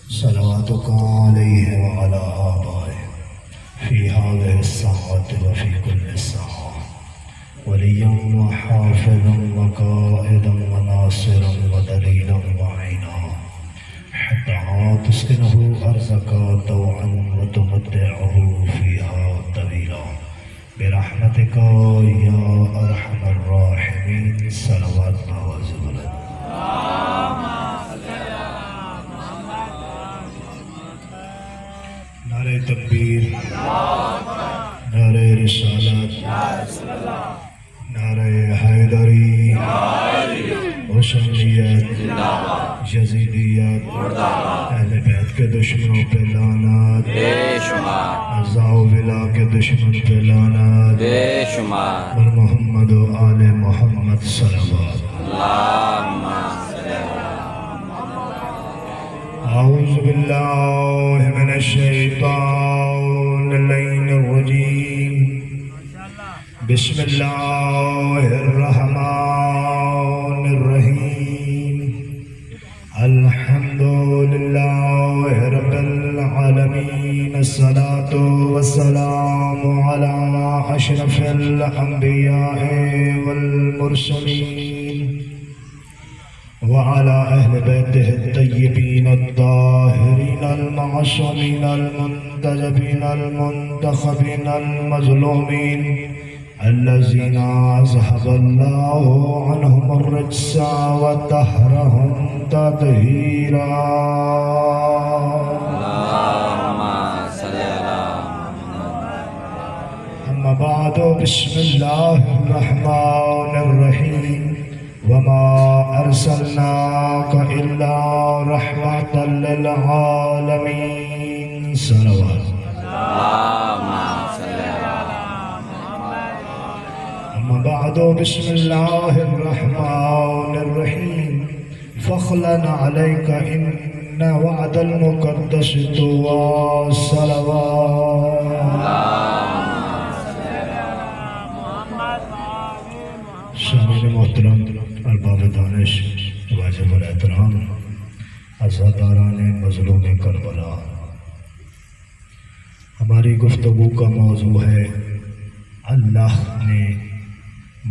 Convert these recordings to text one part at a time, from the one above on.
صلواتك عليه وعلى آبائه في هذه الساعة وفي كل ساعة وليا وحافظا وقائدا وناصرا ودليلا وعينا حتى تسكنه أرزك طوعا وتمتعه فيها طويلا برحمتك يا أرحم الراحمين. صلوات وزبرت. نعرہ تکبیر، نعرہ رسالت، نعرہ حیدری، حسینیت، یزیدیت، اہل بیت کے دشمنوں پہ لعنت، اعضاء و ولا کے دشمن پہ لعنت، اور محمد و آل محمد صلوات. اعوذ باللہ من الشیطان اللعین الرجیم. بسم اللہ الرحمن الرحیم. الحمد للہ رب العالمین. الصلاة والسلام علی اشرف الانبیاء والمرسلین وعلى أهل بيته الطيبين الطاهرين المعصومين المنتجبين المنتخبين المظلومين الذين أذهب الله عنهم الرجس وطهرهم تطهيرا. أما بعد بسم الله الرحمن الرحيم. وما أرسلناك إلا رحمة للعالمين. صلوات. أما بعد بسم الله الرحمن الرحيم. فخلا عليك إن وعد المقدس طوى. صلوات. سامعین محترم، ارباب دانش، واجب الاحترام، عزاداران مظلوم کربلا، ہماری گفتگو کا موضوع ہے اللہ نے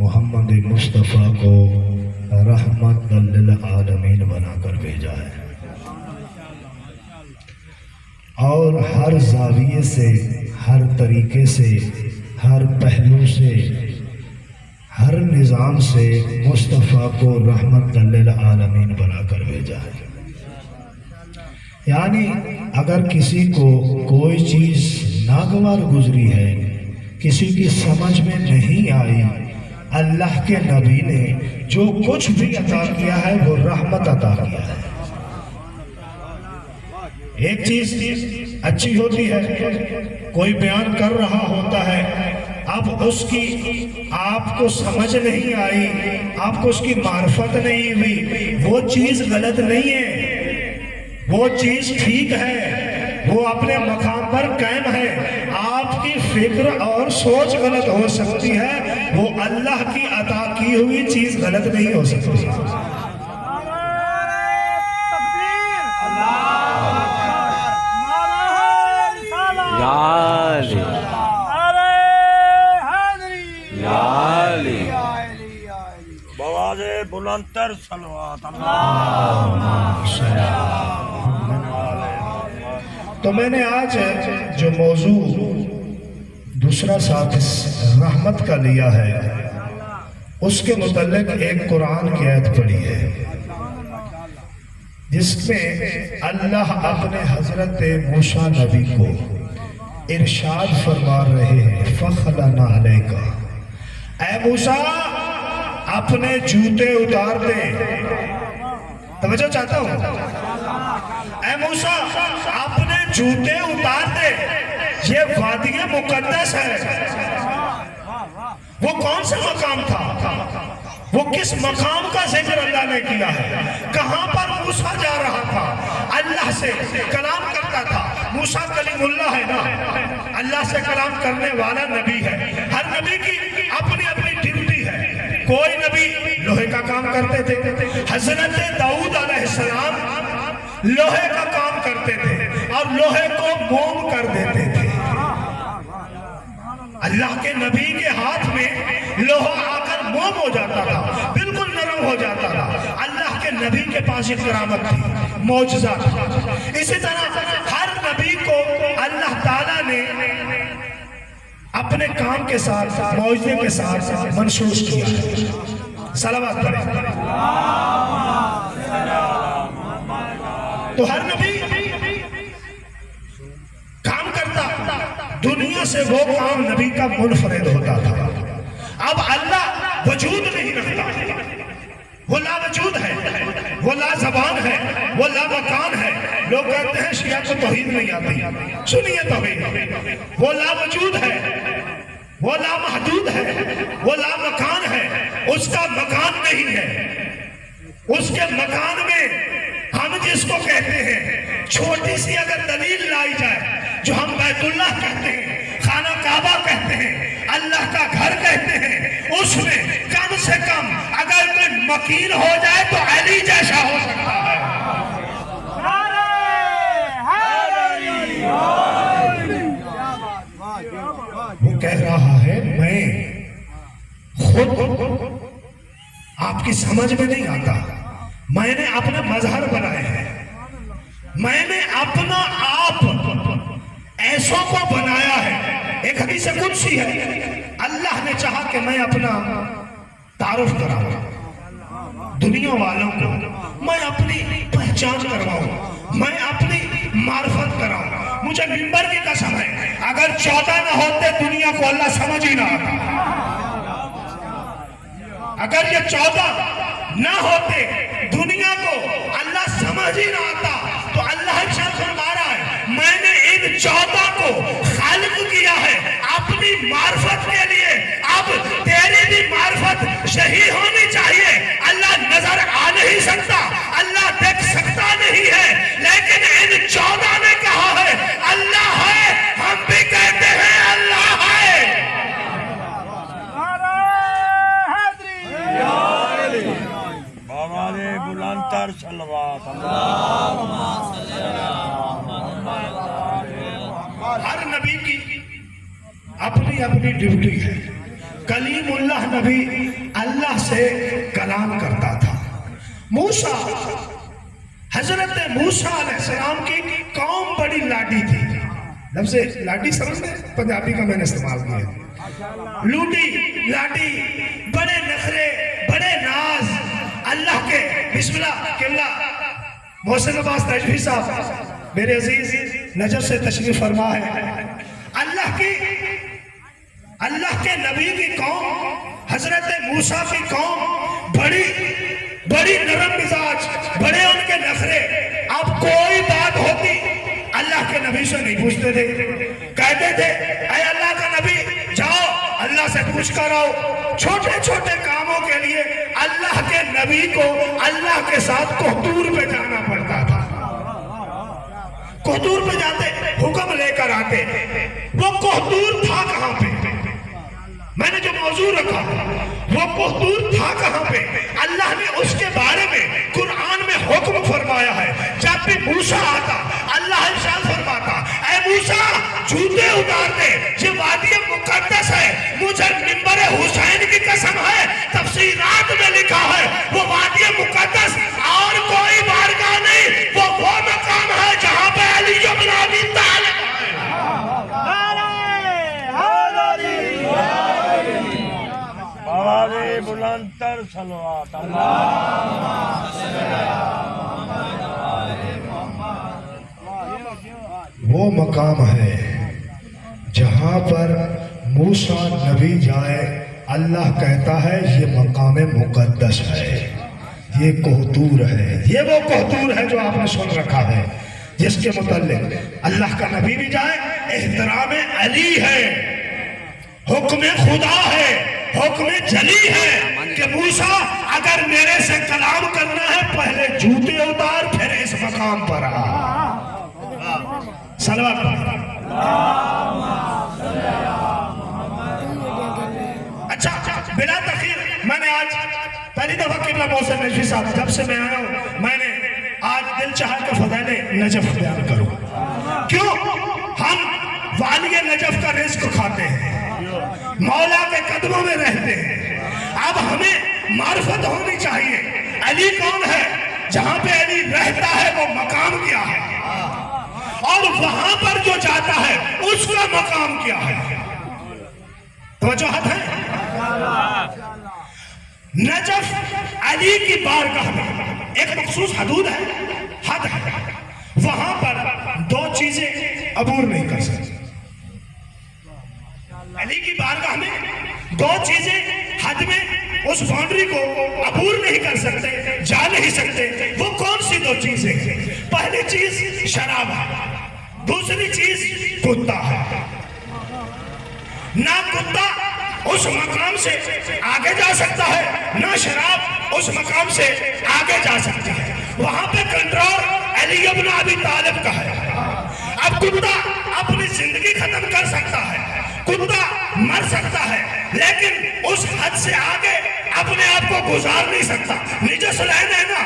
محمد مصطفیٰ کو رحمت للعالمین بنا کر بھیجا ہے، اور ہر زاویے سے، ہر طریقے سے، ہر پہلو سے، ہر نظام سے مصطفیٰ کو رحمت للعالمین بنا کر بھیجا ہے. یعنی اگر کسی کو کوئی چیز ناگوار گزری ہے، کسی کی سمجھ میں نہیں آئی، اللہ کے نبی نے جو کچھ بھی عطا کیا ہے وہ رحمت عطا کیا ہے. ایک چیز اچھی ہوتی ہے، کوئی بیان کر رہا ہوتا ہے، اب اس کی آپ کو سمجھ نہیں آئی، آپ کو اس کی معرفت نہیں ہوئی، وہ چیز غلط نہیں ہے، وہ چیز ٹھیک ہے، وہ اپنے مقام پر قائم ہے. آپ کی فکر اور سوچ غلط ہو سکتی ہے، وہ اللہ کی عطا کی ہوئی چیز غلط نہیں ہو سکتی. بلندتر صلوات. تو میں نے آج جو موضوع دوسرا ساتھ رحمت کا لیا ہے، اس کے متعلق ایک قرآن کی آیت پڑھی ہے جس میں اللہ اپنے حضرت موسیٰ نبی کو ارشاد فرما رہے ہیں، فخلنا علیک، اے موسیٰ اپنے جوتے اتار دے. توجہ چاہتا ہوں، اے موسیٰ اپنے جوتے اتار دے. یہ وادی مقدس ہے. وہ کون سا مقام تھا؟ وہ کس مقام کا ذکر اللہ نے کیا ہے؟ کہاں پر موسیٰ جا رہا تھا؟ اللہ سے کلام کرتا تھا. موسیٰ کلیم اللہ ہے نا، اللہ سے کلام کرنے والا نبی ہے. ہر نبی کی اپنی اپنی ڈیوٹی ہے. کوئی نبی لوہے کا کام کرتے تھے. حضرت داؤد علیہ السلام لوہے کا کام کرتے تھے اور لوہے کو موم کر دیتے تھے. اللہ کے نبی کے ہاتھ میں لوہا آ کر موم ہو جاتا تھا، بالکل نرم ہو جاتا تھا. اللہ کے نبی کے پاس ایک کرامت تھی، معجزہ تھا. اسی طرح ہر نبی کو اللہ تعالیٰ نے اپنے کام کے ساتھ، معجزے کے ساتھ منسوخ کیا. صلوات پڑھیں. تو ہر نبی کام کرتا، دنیا سے وہ کام نبی کا منفرد ہوتا تھا. اب اللہ وجود نہیں رکھتا، وہ لا وجود ہے، وہ لا زبان ہے، وہ لا مکان ہے. لوگ کہتے ہیں شیعہ کو توحید نہیں آتی. سنیے توحید، وہ لا وجود ہے، وہ لا محدود ہے، وہ لا مکان ہے. اس کا مکان نہیں ہے. اس کے مکان میں ہم جس کو کہتے ہیں، چھوٹی سی اگر دلیل لائی جائے، جو ہم بیت اللہ کہتے ہیں، خانہ کعبہ کہتے ہیں، اللہ کا گھر کہتے ہیں، اس میں کم سے کم اگر کوئی مکین ہو جائے تو علی جیسا ہو سکتا ہے. وہ کہہ رہا ہے میں خود آپ کی سمجھ میں نہیں آتا. میں نے اپنے مظہر بنائے ہیں، میں نے اپنا آپ ایسوں کو بنایا ہے. ایک حدیث قدسی ہے، اللہ نے چاہا کہ میں اپنا تعارف کراؤں دنیا والوں کو، میں اپنی پہچان کرواؤں، میں اپنی معرفت کراؤں. مجھے منبر کی قسم ہے، اگر 14 نہ ہوتے دنیا کو اللہ سمجھ ہی نہ آتا. اگر یہ 14 نہ ہوتے دنیا کو اللہ سمجھ ہی نہ آتا. تو اللہ ارشاد فرما رہا ہے میں نے ان 14 کو خالق کیا ہے اپنی معرفت کے لیے. اب تیری بھی معرفت صحیح ہونی چاہیے. اللہ نظر آ نہیں سکتا، اللہ دیکھ سکتا نہیں ہے، لیکن ان 14 نے کہا ہے اللہ ہے. ہم بھی کہتے ہیں اللہ ہے. بابا نے بلندتر صلوات. ہر نبی کی اپنی اپنی ڈیوٹی ہے. کلیم اللہ نبی اللہ سے کلام کرتا تھا. موسیٰ، حضرت موسیٰ علیہ السلام کی قوم بڑی لاڈی تھی. لفظ لاڈی سمجھتے ہیں؟ پنجابی کا میں نے استعمال کیا. لوڈی، لاڈی، بڑے نخرے، بڑے ناز. اللہ کے بسم اللہ قبلہ محسن عباس نجفی صاحب میرے عزیز نجف سے تشریف فرما ہے. اللہ کے نبی کی قوم، حضرت موسیٰ کی قوم بڑی نرم مزاج، بڑے ان کے نخرے. اب کوئی بات ہوتی اللہ کے نبی سے نہیں پوچھتے تھے. کہتے تھے اے اللہ کا نبی جاؤ اللہ سے پوچھ کر آؤ. چھوٹے چھوٹے کاموں کے لیے اللہ کے نبی کو اللہ کے ساتھ کوہتور پہ جانا پڑتا تھا. کوہتور پہ جاتے، حکم لے کر آتے. وہ کوہتور تھا کہاں پہ؟ میں نے جو موضوع رکھا وہ کوہتور تھا کہاں پہ؟ اللہ نے اس کے بارے میں قرآن میں حکم فرمایا ہے. جب بھی موسیٰ آتا اللہ ارشاد فرماتا اے موسیٰ جوتے اتار دے، یہ وادی مقدس ہے. مجھے منبر حسین کی قسم ہے، تفسیرات میں لکھا ہے وہ وادی مقدس اور کوئی بارگاہ نہیں، وہ مقام ہے جہاں پہ علی بن ابی طالب ہے. بابا نے بلندتر صلوات. وہ مقام ہے جہاں پر موسیٰ نبی جائے اللہ کہتا ہے یہ مقام مقدس ہے، یہ کوہتور ہے. یہ وہ کوہتور ہے جو آپ نے سن رکھا ہے، جس کے متعلق اللہ کا نبی بھی جائے. احترام علی ہے، حکم خدا ہے، حکم جلی ہے کہ موسیٰ اگر میرے سے کلام کرنا ہے پہلے جوتے اتار پھر اس مقام پر آ. صلوات. اچھا بلا تاخیر میں نے آج پہلی دفعہ قبلہ محسن نجفی صاحب جب سے میں آیا ہوں میں نے آج دل چاہا کہ فضائل نجف بیان کروں. کیوں؟ ہم والی نجف کا رزق کھاتے ہیں, مولا کے قدموں میں رہتے ہیں. اب ہمیں معرفت ہونی چاہیے علی کون ہے, جہاں پہ علی رہتا ہے وہ مقام کیا ہے, اور وہاں پر جو جاتا ہے اس کا مقام کیا ہے. توجہ ہے. نجف علی کی بارگاہ میں ایک مخصوص حدود ہے, حد ہے, وہاں پر دو چیزیں عبور نہیں کر سکتی. علی کی بارگاہ میں دو چیزیں حد میں اس باؤنڈری کو عبور نہیں کر سکتے, جا نہیں سکتے. وہ کون سی دو چیزیں ہیں؟ پہلی چیز شراب ہے, دوسری چیز کتا ہے. نہ کتا اس مقام سے آگے جا سکتا ہے, نہ شراب اس مقام سے آگے جا سکتی ہے. وہاں پہ کنٹرول علی ابن ابی طالب کا ہے. اب کتا اپنی زندگی ختم کر سکتا ہے, کتا مر سکتا ہے, لیکن اس حد سے آگے اپنے آپ کو گزار نہیں سکتا. نجس لین ہے نا,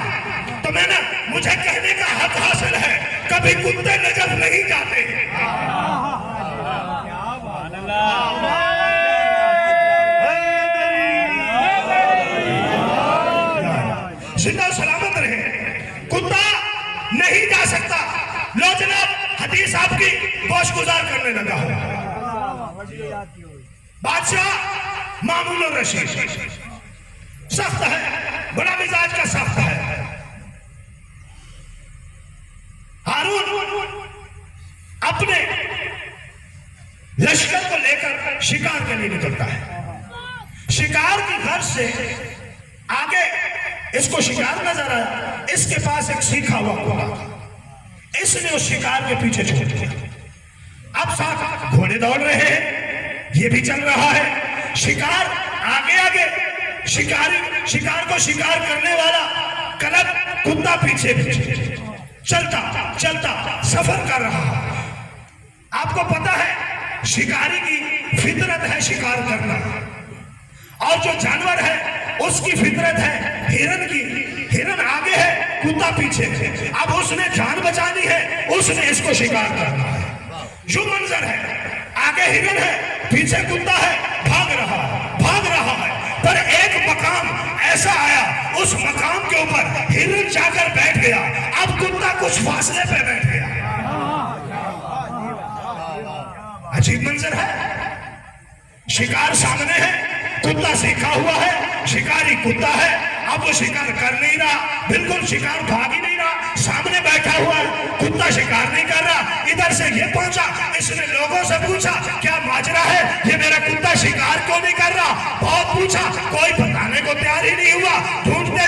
تو میں نے مجھے کہنے کا حق حاصل ہے, کبھی کتے نجف نہیں جاتے. زندہ سلامت رہے. کتا نہیں جا سکتا. لو جناب حدیث آپ کی گوش گزار کرنے لگا ہو. بادشاہ مامون الرشید سخت ہے, بڑا مزاج کا سخت ہے. ہارون اپنے لشکر کو لے کر شکار کے لیے نکلتا ہے. شکار کی غرض سے آگے اس کو شکار نظر آیا, اس کے پاس ایک سیکھا ہوا گھوڑا تھا, اس نے اس شکار کے پیچھے چھوڑ دیا. اب ساتھ گھوڑے دوڑ رہے ہیں, یہ بھی چل رہا ہے. شکار آگے آگے, شکار کو شکار کرنے والا کلب کتا پیچھے پیچھے چلتا چلتا سفر کر رہا ہے. آپ کو پتا ہے شکاری کی فطرت ہے شکار کرنا, اور جو جانور ہے اس کی فطرت ہے ہرن کی. ہرن آگے ہے, کتا پیچھے. اب اس نے جان بچانی ہے, اس نے اس کو شکار کرنا ہے. جو منظر ہے, آگے ہرن ہے, پیچھے کتا ہے, بھاگ رہا ہے. پر ایک مقام ایسا آیا, اس مقام کے اوپر ہرن جا کر بیٹھ گیا. اب کتا کچھ فاصلے پہ بیٹھ گیا. عجیب منظر ہے. شکار سامنے ہے, کتا سیکھا ہوا ہے, شکاری کتا ہے. اب وہ شکار کر نہیں رہا, بالکل شکار بھاگ ہی نہیں رہا, سامنے بیٹھا ہوا ہے, کتا شکار نہیں کر رہا. ادھر سے یہ پہنچا, اس نے لوگوں سے پوچھا کیا ماجرا ہے, یہ میرا کتا شکار کیوں نہیں کر رہا. بہت پوچھا, کوئی بتانے کو تیار ہی نہیں ہوا. ڈھونڈتے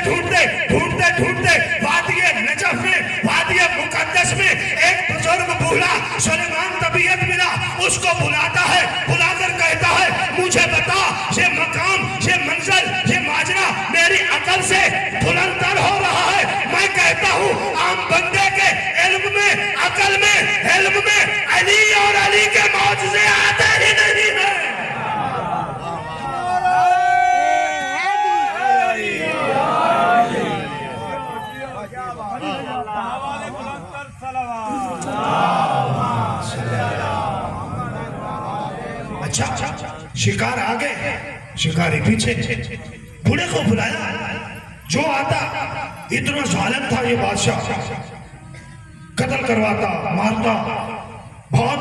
وادی نجف میں, وادی مقدس میں ایک بزرگ بوڑھا سلیمان طبیعت ملا. اس کو بلاتا ہے, بلا کر کہتا ہے مجھے بتا یہ مقام, یہ منزل, یہ ماجرا میری عقل سے بلند تر ہو رہا ہے. میں کہتا ہوں عام بندے کے علم میں, عقل میں, علم میں علی اور علی کے معجزے آتے ہی نہیں ہیں. اچھا, شکار آگے, شکاری پیچھے. بوڑھے کو بلایا, جو آتا اتنا ظالم تھا یہ بادشاہ, قتل کرواتا, مارتا. بہت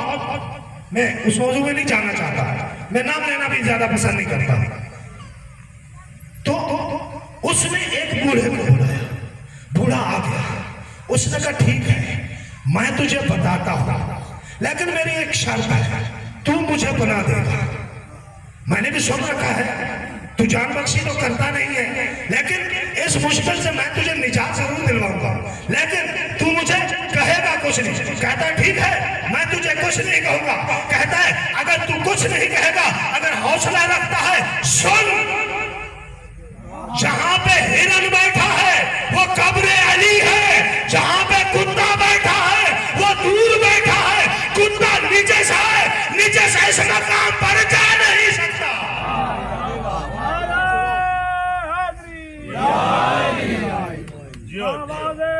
میں اس موضوع میں نہیں جانا چاہتا, میں نام لینا بھی زیادہ پسند نہیں کرتا. تو اس نے ایک بوڑھے کو بلایا, بوڑھا آ گیا. اس نے کہا ٹھیک ہے میں تجھے بتاتا ہوں, لیکن میری ایک شرط ہے, تو مجھے بنا دے گا. میں نے بھی سن رکھا ہے تو جان بخشی تو کرتا نہیں ہے, لیکن اس مشکل سے میں تجھے نجات ضرور دلواؤں گا, لیکن تو مجھے کہے گا کچھ نہیں. کہتا ہے ٹھیک ہے میں تجھے کچھ نہیں کہوں گا. کہتا ہے اگر تو کچھ نہیں کہے گا, اگر حوصلہ رکھتا ہے, سن, جہاں پہ ہرن بیٹھا ہے وہ قبر علی ہے, جہاں پہ کتا بیٹھا ہے وہ دور بیٹھا ہے. کتا نیچے سے ہے, نیچے سے اس مقام پر جا نہیں سکتا.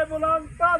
بلند تر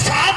7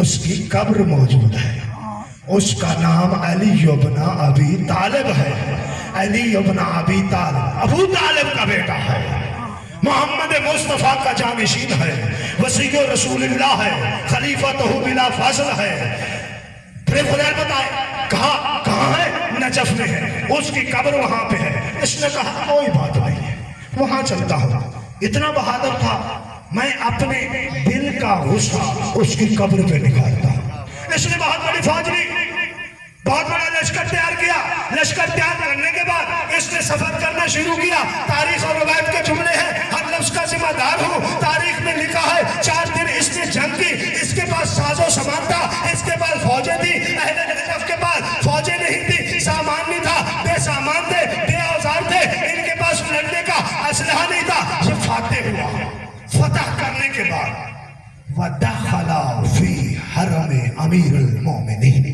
اس کی قبر موجود ہے. اس کا نام علی ابن ابی طالب ہے. علی ابن ابی طالب ابو طالب کا بیٹا ہے. محمد مصطفیٰ کا جانشین ہے. وصی رسول اللہ ہے. خلیفۃ بلا فاصل ہے. پھر خدا بتائے کہاں ہے؟ نجف میں ہے. اس کی قبر وہاں پہ ہے. اس نے کہا کوئی بات نہیں ہے, وہاں چلتا ہوں. اتنا بہادر تھا, میں اپنے دل کا غصہ اس کی قبر پہ نکالتا ہوں. اس نے بہت بڑی فوج لی, بہت بڑا لشکر تیار کیا. لشکر تیار کرنے کے بعد اس نے سفر کرنا شروع کیا. تاریخ اور روایت کے جملے ہیں, ہر لفظ کا ذمہ دار ہوں. تاریخ میں لکھا ہے 4 دن اس نے جنگ کی. اس کے پاس ساز و سامان تھا, اس کے پاس فوجیں تھی. اہل نجف کے پاس فوجیں نہیں تھی, سامان نہیں تھا, بے سامان تھے, بے اوزار تھے. ان کے پاس لڑنے کا اسلحہ نہیں تھا. یہ فاتح ہوا. فتح کرنے کے بعد وَدَخَلَ فِي حَرَمِ أَمِيرِ الْمُؤْمِنِينَ,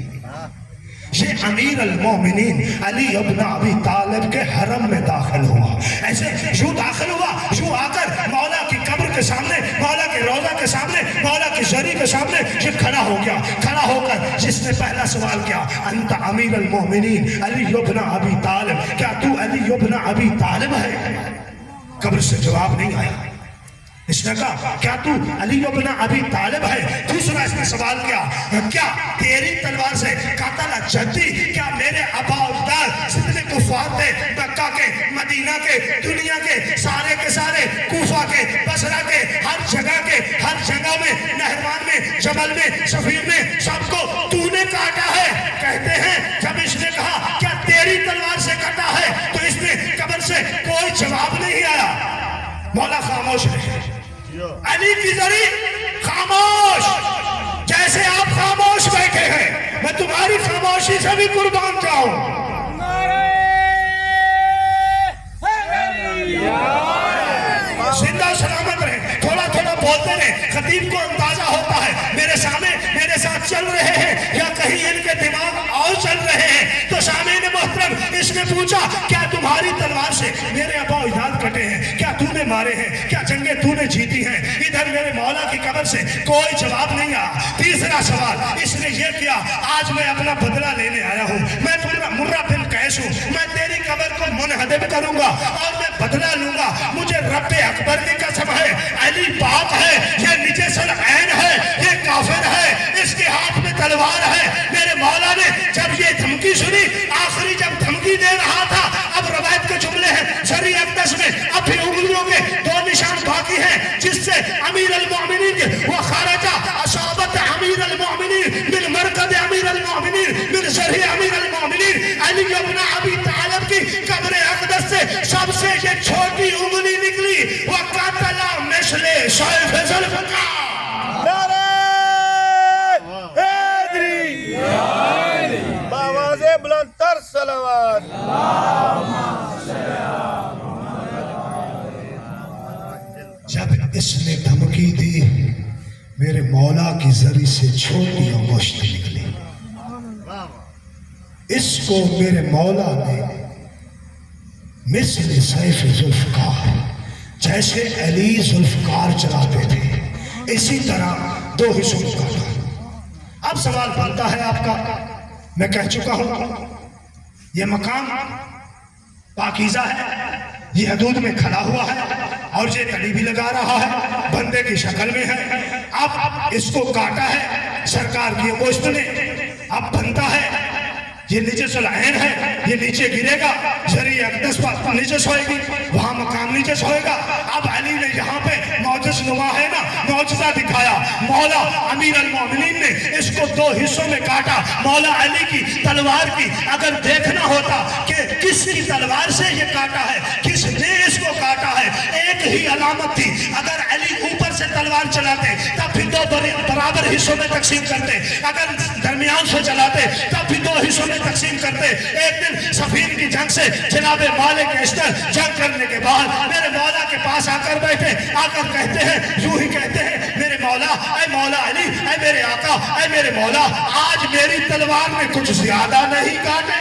یہ امیر المومنین علی ابن ابی طالب کے حرم میں داخل ہوا. ایسے یوں داخل ہوا, یوں آ کر مولا کی قبر کے سامنے, مولا کے روضہ کے سامنے, مولا کی زری کے سامنے یہ کھڑا ہو گیا. کھڑا ہو کر جس نے پہلا سوال کیا, انت امیر المومنین علی ابن ابی طالب, کیا تو علی ابن ابی طالب ہے؟ قبر سے جواب نہیں آیا. اس نے کہا کیا تو علی ابن ابی طالب ہے؟ دوسرا اس نے سوال کیا, کیا تیری تلوار سے قاتل جدی, کیا میرے آبا اجداد جتنے کفار تھے مکہ کے, مدینہ کے, دنیا کے سارے کوفہ کے, بصرہ کے, ہر جگہ میں, نہروان میں, جبل میں, سفیر میں, سب کو تو نے کاٹا ہے. کہتے ہیں جب اس نے کہا کیا تیری تلوار سے کٹا ہے, تو اس نے قبر سے کوئی جواب نہیں آیا. مولا خاموش رہے. علی کی زری خاموش, جیسے آپ خاموش بیٹھے ہیں, میں تمہاری خاموشی سے بھی قربان جاؤں. زندہ سلامت رہے, تھوڑا تھوڑا بولتے رہے. خطیب کو اندازہ ہوتا ہے میرے سامنے میرے ساتھ چل رہے ہیں یا کہیں ان کے دماغ اور چل رہے ہیں. تو سامعین محترم, اس نے پوچھا کیا تمہاری تلوار سے میرے ابا اجداد کٹے ہیں, کیا تو نے مارے ہیں, کیا جنگیں تو نے جیتی ہیں؟ ادھر میرے مولا کی قبر سے کوئی جواب نہیں آیا. تیسرا سوال اس نے یہ کیا, آج میں اپنا بدلہ لینے آیا ہوں, میں تمہارا مرہ بن قیس ہوں, میں تیری قبر کو منہدم کروں گا اور میں بدلہ لوں گا. مجھے رب اکبر کی قسم ہے, علی پاک ہے, یہ نجس العین ہے, یہ کافر ہے, اس کے ہاتھ میں تلوار ہے. میرے مولا نے جب یہ دھمکی سنی, آخری جب دھمکی دے رہا تھا, اب روایت کے جملے ہیں زری اقدس میں, اب پھر انگلیوں کے 2 نشان باقی ہیں جس سے امیر المومنین کے وہ خارجہ اصابت امیر المومنین من مرکز امیر المومنین من زرح امیر المومنین علی ابن ابی طالب کی قبر اقدس سے سب سے یہ چھوٹی انگلی نکلی. وقاتل مثل سیف ذوالفقار. بلندتر صلوات. جب اس نے دھمکی دی, میرے مولا کی زری سے چھوٹی انگشت نکلی. اس کو میرے مولا نے مثل سیف ذوالفقار, جیسے علی ذوالفقار چلاتے تھے, اسی طرح 2 حصوں میں کاٹا. اب سوال بنتا ہے آپ کا, میں کہہ چکا ہوں یہ مقام پاکیزہ ہے, یہ حدود میں کھڑا ہوا ہے اور یہ تڑی بھی لگا رہا ہے, بندے کی شکل میں ہے. اب اس کو کاٹا ہے سرکار کی گوشت نے, اب بنتا ہے یہ نجس العین ہے, یہ نیچے گرے گا, زری اقدس پر نجس ہوئے گی, وہاں مقام نجس ہوئے گا. اب علی نے یہاں پہ معجز نما ہے نا, معجزہ دکھایا. مولا امیر المومنین نے اس کو 2 حصوں میں کاٹا. مولا علی کی تلوار کی اگر دیکھنا ہوتا کہ کس کی تلوار سے یہ کاٹا ہے, کس نے اس کو کاٹا ہے, ایک ہی علامت تھی. اگر علی اوپر سے تلوار چلاتے تب پھر 2 برابر حصوں میں تقسیم کرتے, اگر درمیان سے چلاتے تب پھر 2 حصوں میں تقسیم کرتے. ایک دن سفیر کی جنگ سے جناب مالک اشتر جنگ کرنے کے بعد میرے مولا کے پاس آ کر بیٹھے, آ کر کہتے ہیں, یوں ہی کہتے ہیں, میرے مولا, اے مولا علی, اے میرے آقا, اے میرے مولا, آج میری تلوار میں کچھ زیادہ نہیں کاٹے.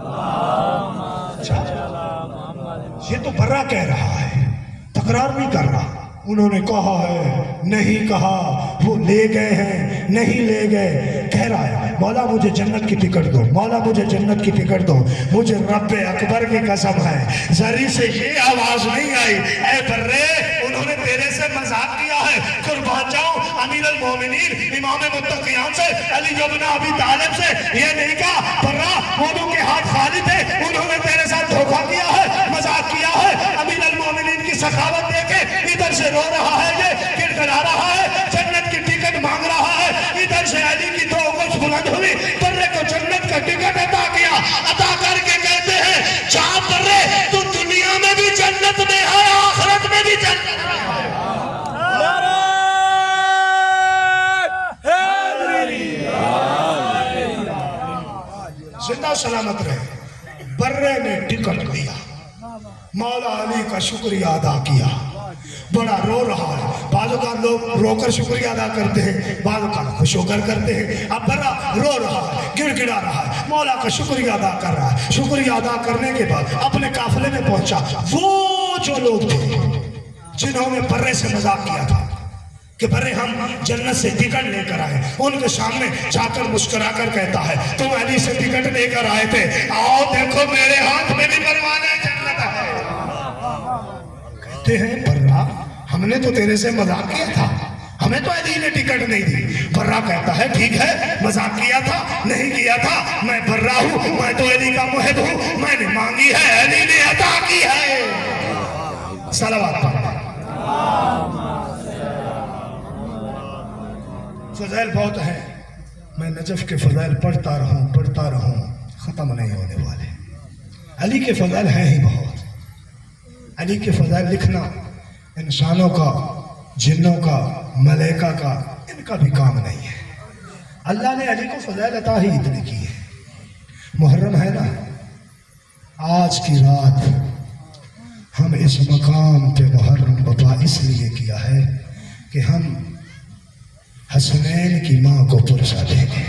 Allah انہوں نے کہا ہے نہیں کہا، وہ لے گئے ہیں نہیں لے گئے، کہہ رہا ہے مولا مجھے جنت کی ٹکٹ دو، مولا مجھے جنت کی ٹکٹ دو، مجھے رب اکبر کی قسم ہے ذری سے یہ آواز نہیں آئی اے برے انہوں نے تیرے سے مذاق کیا ہے، قربان جاؤں امیر المومنین امام متقیان سے علی بن ابی طالب سے یہ نہیں کہا برا وہ کے ہاتھ خالی تھے انہوں نے تیرے ساتھ دھوکہ کیا ہے مذاق کیا ہے، امیر المومنین کی سخاوت دیکھے ادھر سے رو رہا ہے یہ گڑگڑا رہا ہے جنت کی ٹکٹ مانگ رہا ہے، ادھر سے علی کی دو انگلی بلند ہوئی برے کو جنت کا ٹکٹ عطا کیا، عطا کر کے کہتے ہیں جا برے تو دنیا میں بھی جنت میں ہے آخرت میں بھی جنت میں ہے، زندہ سلامت رہے۔ برے نے ٹکٹ دیا، مولا علی کا شکریہ ادا کیا، بڑا رو رہا ہے، بعض اوقات لوگ رو کر شکریہ ادا کرتے ہیں، بعض اوقات خوش ہو کر کرتے ہیں، اب برا رو رہا ہے گڑ گڑا رہا ہے، مولا کا شکریہ ادا کر رہا ہے، شکریہ ادا کرنے کے بعد اپنے قافلے میں پہنچا، وہ جو لوگ تھے جنہوں نے برے سے مذاق کیا تھا کہ برے ہم جنت سے ٹکٹ لے کر آئے، ان کے سامنے جا کر مسکرا کر کہتا ہے تم علی سے ٹکٹ لے کر آئے تھے، آؤ دیکھو میرے ہاتھ میں بھی پروانہ جنت ہے، کہتے ہیں برا ہم نے تو تیرے سے مذاق کیا تھا، ہمیں تو علی نے ٹکٹ نہیں دی، برا کہتا ہے ٹھیک ہے مذاق کیا تھا نہیں کیا تھا میں برا ہوں، میں تو علی کا محب ہوں، میں نے مانگی ہے علی نے عطا کی ہے، صلوات پڑھ۔ فضائل بہت ہیں، میں نجف کے فضائل پڑھتا رہوں ختم نہیں ہونے والے، علی کے فضائل ہیں ہی بہت، علی کے فضائل لکھنا انسانوں کا جنوں کا ملائکہ کا ان کا بھی کام نہیں ہے، اللہ نے علی کو فضائل عطا ہی اتنی کی ہے، محرم ہے نا، آج کی رات ہم اس مقام پہ محرم وبا اس لیے کیا ہے کہ ہم حسنین کی ماں کو پرسہ دیں گے،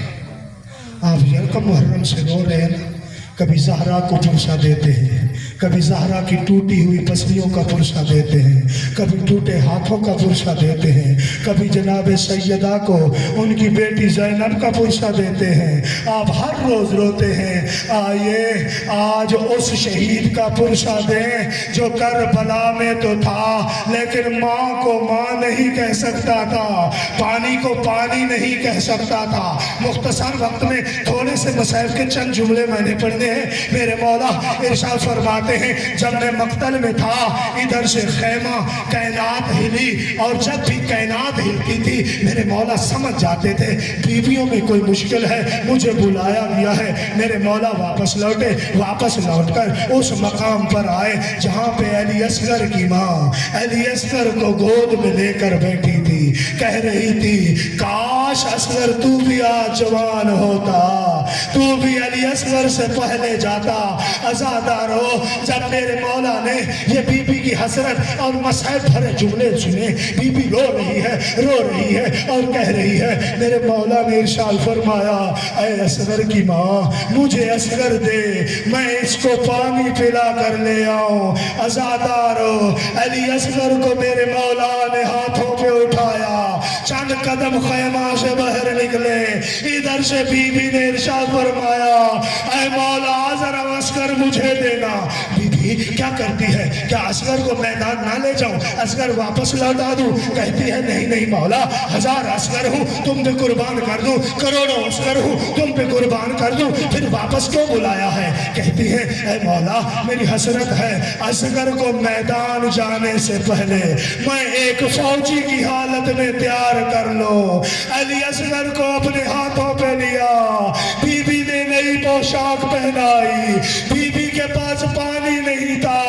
آپ یکم محرم سے رو رہے ہیں نا، کبھی زہرا کو پرسہ دیتے ہیں، کبھی زہرا کی ٹوٹی ہوئی پسلیوں کا پرسہ دیتے ہیں، کبھی ٹوٹے ہاتھوں کا پرسہ دیتے ہیں، کبھی جناب سیدہ کو ان کی بیٹی زینب کا پرسہ دیتے ہیں، آپ ہر روز روتے ہیں، آئیے آج اس شہید کا پرسہ دیں جو کربلا میں تو تھا لیکن ماں کو ماں نہیں کہہ سکتا تھا، پانی کو پانی نہیں کہہ سکتا تھا، مختصر وقت میں تھوڑے سے مسائل کے چند جملے میں نے پڑھنے ہیں، میرے مولا ارشاد فرماتے ہیں جب میں مقتل میں تھا ادھر سے خیمہ کائنات ہلی اور جب بھی کائنات ہلتی تھی میرے مولا سمجھ جاتے تھے بیویوں میں کوئی مشکل ہے مجھے بلایا گیا ہے، میرے مولا واپس لوٹے، واپس لوٹ کر اس مقام پر آئے جہاں پہ علی اصغر کی ماں علی اصغر کو گود میں لے کر بیٹھی تھی، کہہ رہی تھی کاش اصغر تو بھی آج جوان ہوتا، تو بھی علی اصغر سے پہلے جاتا، عزادارو جب میرے مولا نے یہ بی بی کی حسرت اور مسائب بھرے جملے سنے، بی بی رو رہی ہے اور کہہ رہی ہے، میرے مولا نے ارشاد فرمایا اے اصغر کی ماں مجھے اصغر دے میں اس کو پانی پلا کر لے آؤں، عزادارو علی اصغر کو میرے مولا نے ہاتھوں پہ اٹھایا، چند قدم خیمہ سے باہر نکلے، ادھر سے بی بی نے ارشاد فرمایا اے مولا ذرا اصغر مجھے دینا، بی بی کیا کرتی ہے کیا اصغر کو میدان نہ لے جاؤں، اصغر واپس لوٹا دوں، کہتی ہے نہیں مولا ہزار اصغر ہوں تم پہ قربان کر دوں، کروڑوں اصغر ہوں تم پہ قربان کر دوں، پھر واپس کیوں بلایا ہے، کہتی ہے اے مولا میری حسرت ہے اصغر کو میدان جانے سے پہلے میں ایک فوجی کی حالت میں تیار کر لو، علی اصغر کو اپنے ہاتھوں پہ لیا، بی بی نے نئی پوشاک پہنائی، بی بی کے پاس پانی نہیں تھا،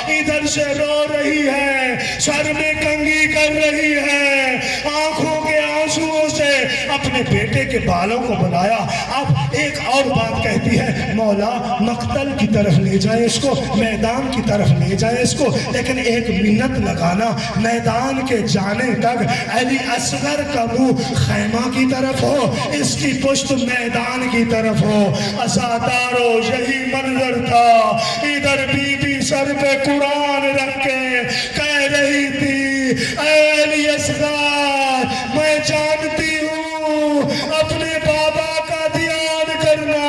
ادھر سے رو رہی ہے، سر میں کنگھی کر رہی ہے، آنکھوں کے آنسوؤں سے اپنے بیٹے کے بالوں کو بلایا، اب ایک اور بات کہتی ہے مولا مقتل کی طرف لے جائیں اس کو، میدان کی طرف لے جائیں اس کو، لیکن ایک منت لگانا میدان کے جانے تک علی اصغر کا منہ خیمہ کی طرف ہو، اس کی پشت میدان کی طرف ہو، عزادارو یہی منظر تھا، ادھر بی بی سر پہ قرآن رکھ کے کہہ رہی تھی اے علی اصغر میں جانتی ہوں اپنے بابا کا دھیان کرنا،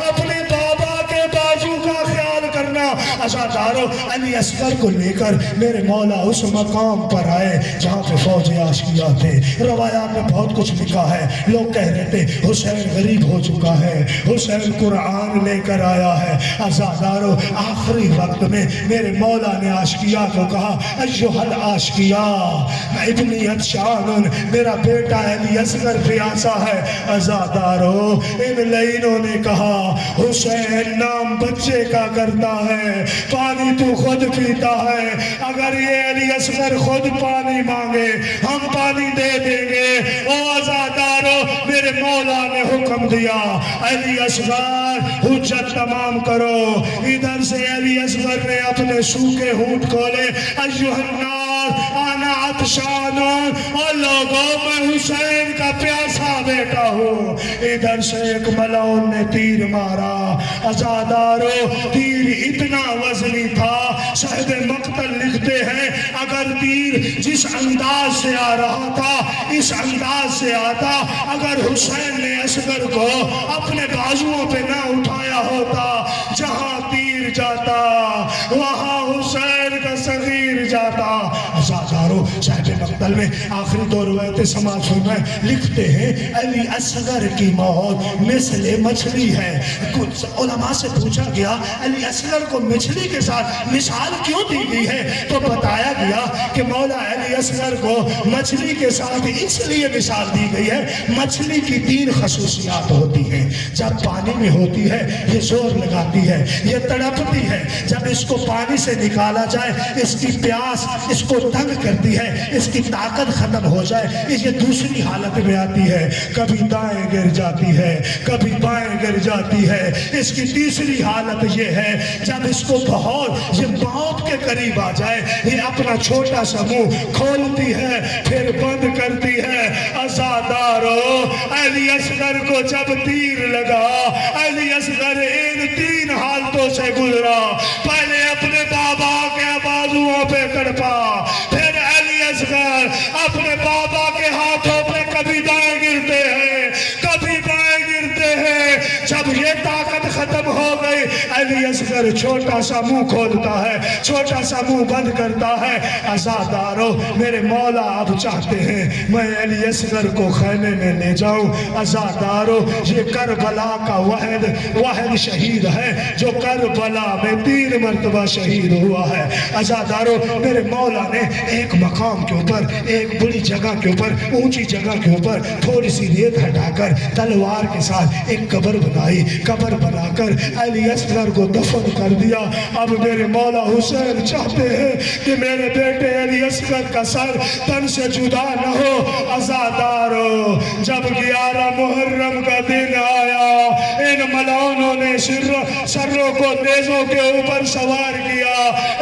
اپنے بابا کے بازو کا خیال کرنا۔ عزادارو علی اصغر کو لے کر میرے مولا اس مقام پر آئے جہاں پہ فوج عاشقیہ تھے۔ روایات میں بہت کچھ لکھا ہے، لوگ کہہ رہے تھے حسین غریب ہو چکا ہے، حسین قرآن لے کر آیا ہے۔ عزادارو آخری وقت میں میرے مولا نے عاشقیہ کو کہا ایھا العاشقیہ ابنی عطشان، میرا بیٹا علی اصغر پیاسا ہے۔ عزادارو ان لعینوں نے کہا حسین نام بچے کا کرتا ہے، پانی تو خود پیتا ہے، اگر یہ علی اصغر خود پانی مانگے ہم پانی دے دیں گے۔ او عزادارو میرے مولا نے حکم دیا علی اصغر حجت تمام کرو۔ ادھر سے علی اصغر نے اپنے سوکھے ہونٹ کھولے، ایھا الناس انا عطشان، اور لوگوں میں حسین کا پیاسا بیٹا ہوں۔ ادھر سے ایک ملعون نے تیر مارا۔ عزادارو تیر اتنا وزنی تھا، صاحب مقتل لکھتے ہیں اگر تیر جس انداز سے آ رہا تھا اس انداز سے آتا، اگر حسین نے اصغر کو اپنے بازوؤں پہ نہ اٹھایا ہوتا، جہاں تیر جاتا وہاں حسین کا صغیر جاتا۔ عزادارو صاحب مقتل میں آخری دو روایتیں سماعت فرمائیں، لکھتے ہیں علی اصغر کی موت مثل مچھلی ہے۔ کچھ علماء سے پوچھا گیا علی اصغر کو مچھلی کے ساتھ مثال کیوں دی گئی ہے، تو بتایا گیا کہ مولا علی اصغر کو مچھلی کے ساتھ اس لیے مثال دی گئی ہے، مچھلی کی 3 خصوصیات ہوتی ہیں۔ جب پانی میں ہوتی ہے یہ زور لگاتی ہے، یہ تڑپتی ہے، جب اس کو پانی سے نکالا جائے اس کی پیاس اس کو تنگ کرتی ہے، اس کی طاقت ختم ہو جائے یہ دوسری حالت میں آتی ہے، کبھی دائیں گر جاتی ہے کبھی بائیں گر جاتی ہے۔ اس کی تیسری حالت یہ ہے جب اس کو بہت یہ موت کے قریب آ جائے یہ اپنا چھوٹا سا منہ کھولتی ہے پھر بند کرتی ہے۔ عزادارو علی اصغر کو جب تیر لگا علی اصغر ان 3 حالتوں سے گزرا، پہلے اپنے بابا کے بازوؤں پہ تڑپا، پھر علی اصغر اپنے بابا کے ہاتھوں پہ کبھی دائیں گرتے ہیں کبھی بائیں گرتے ہیں۔ جب یہ طاقت ختم ہو گئی علی اصغر چھوٹا سا منہ کھولتا ہے، چھوٹا سا منہ بند کرتا ہے۔ عزادارو میرے مولا اب چاہتے ہیں میں علی اصغر کو خیمے میں لے جاؤں۔ عزادارو یہ کربلا کا واحد شہید ہے جو کربلا میں 3 مرتبہ شہید ہوا ہے۔ عزادارو میرے مولا نے ایک مقام کے اوپر ایک بڑی جگہ کے اوپر اونچی جگہ کے اوپر تھوڑی سی ریت ہٹا کر تلوار کے ساتھ ایک قبر بنائی، قبر بنا کر علی اصغر کو دفن کر دیا۔ اب میرے مولا حسین چاہتے ہیں کہ میرے بیٹے علی اصغر کا سر تن سے جدا نہ ہو۔ عزادارو جب 11 محرم کا دن آیا ان ملعونوں نے سروں کو نیزوں کے اوپر سوار کیا۔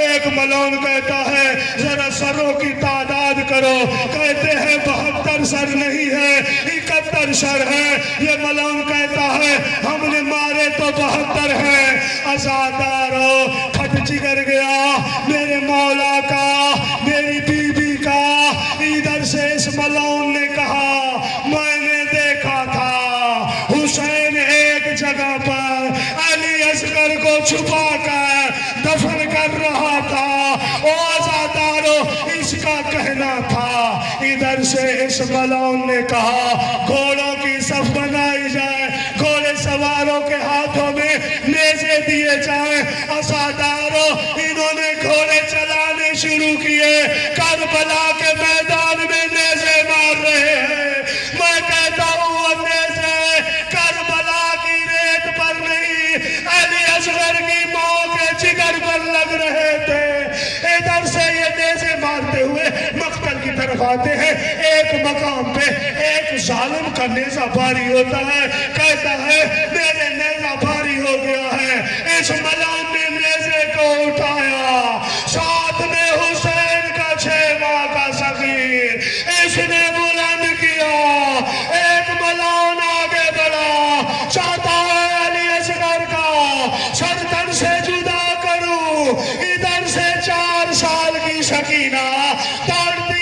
ایک ملعون کہتا ہے ذرا سروں کی تعداد کرو، کہتے ہیں 72 سر نہیں ہے 71 سر ہے۔ یہ ملعون کہتا ہے ہم نے مارے تو 72 ہیں۔ عزادارو پھٹ جگر گیا میرے مولا کا، میری بی بی کا۔ ادھر سے اس ملعون نے کہا میں نے دیکھا تھا حسین ایک جگہ پر علی اصغر کو چھپا کر دفن کر رہا تھا۔ او عزادارو اس کا کہنا تھا۔ ادھر سے اس ملعون نے کہا گھوڑوں کی صف بنائی جائے، گھوڑے سواروں کے ہاتھوں میں نیزے دیے جائیں۔ عزادارو انہوں نے گھوڑے چلانے شروع کیے، کربلا کے میدان میں نیزے مار رہے ہیں۔ میں کہتا ہوں وہ نیزے کربلا کی ریت پر نہیں علی اصغر کی موت کے جگر پر لگ رہے تھے۔ ادھر سے یہ نیزے مارتے ہوئے مقتل کی طرف آتے ہیں۔ ایک مقام پہ ایک ظالم کا نیزہ بھاری ہوتا ہے، کہتا ہے میرے نیزہ بھاری ہو گیا ہے۔ اس ملعون نے نیزے کو اٹھایا، ساتھ میں حسین کا 6 ماہ کا صغیر اس نے بلند کیا۔ ایک ملعون آگے بڑھا، چاہتا ہے علی اصغر کا سر تن سے جدا کروں۔ ادھر سے 4 سال کی سکینہ دوڑتی